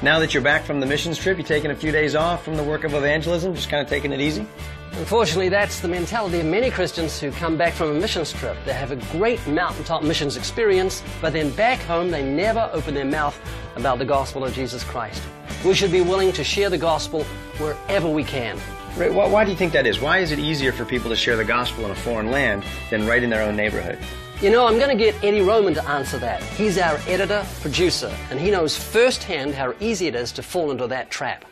Now that you're back from the missions trip, you taking a few days off from the work of evangelism, just kind of taking it easy? Unfortunately, that's the mentality of many Christians who come back from a missions trip. They have a great mountaintop missions experience, but then back home they never open their mouth about the gospel of Jesus Christ. We should be willing to share the gospel wherever we can. Ray, why do you think that is? Why is it easier for people to share the gospel in a foreign land than right in their own neighborhood? You know, I'm going to get Eddie Roman to answer that. He's our editor, producer, and he knows firsthand how easy it is to fall into that trap.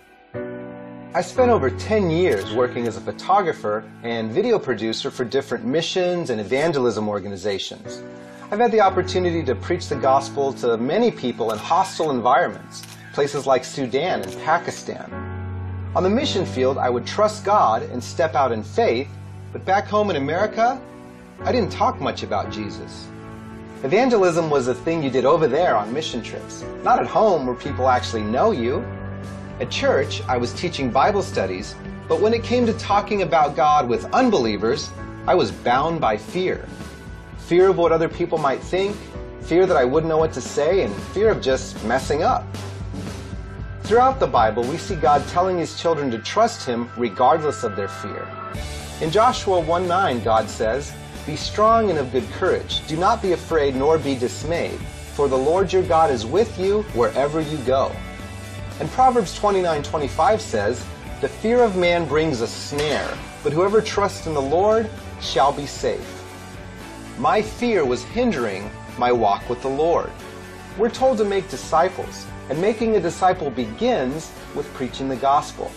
I spent over 10 years working as a photographer and video producer for different missions and evangelism organizations. I've had the opportunity to preach the gospel to many people in hostile environments, places like Sudan and Pakistan. On the mission field, I would trust God and step out in faith, but back home in America, I didn't talk much about Jesus. Evangelism was a thing you did over there on mission trips, not at home where people actually know you. At church, I was teaching Bible studies, but when it came to talking about God with unbelievers, I was bound by fear. Fear of what other people might think, fear that I wouldn't know what to say, and fear of just messing up. Throughout the Bible, we see God telling His children to trust Him regardless of their fear. In Joshua 1:9, God says, "Be strong and of good courage. Do not be afraid nor be dismayed, for the Lord your God is with you wherever you go." And Proverbs 29:25 says, "The fear of man brings a snare, but whoever trusts in the Lord shall be safe." My fear was hindering my walk with the Lord. We're told to make disciples, and making a disciple begins with preaching the gospel.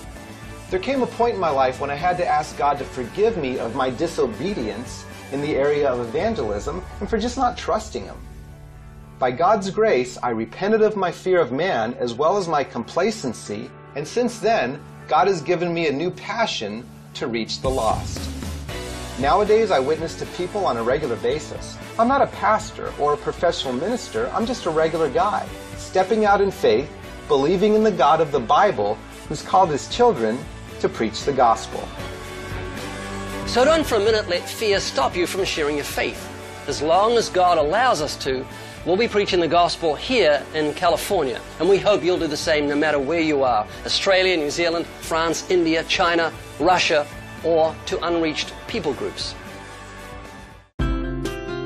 There came a point in my life when I had to ask God to forgive me of my disobedience in the area of evangelism and for just not trusting Him. By God's grace, I repented of my fear of man as well as my complacency, and since then, God has given me a new passion to reach the lost. Nowadays, I witness to people on a regular basis. I'm not a pastor or a professional minister, I'm just a regular guy, stepping out in faith, believing in the God of the Bible who's called His children to preach the gospel. So don't for a minute let fear stop you from sharing your faith. As long as God allows us to, we'll be preaching the gospel here in California, and we hope you'll do the same no matter where you are, Australia, New Zealand, France, India, China, Russia, or to unreached people groups.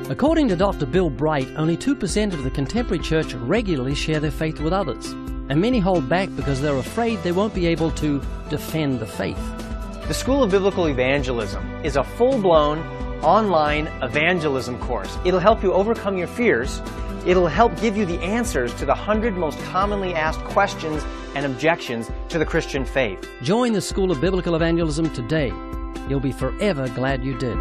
According to Dr. Bill Bright, only 2% of the contemporary church regularly share their faith with others, and many hold back because they're afraid they won't be able to defend the faith. The School of Biblical Evangelism is a full-blown online evangelism course. It'll help you overcome your fears. It'll help give you the answers to the 100 most commonly asked questions and objections to the Christian faith. Join the School of Biblical Evangelism today. You'll be forever glad you did.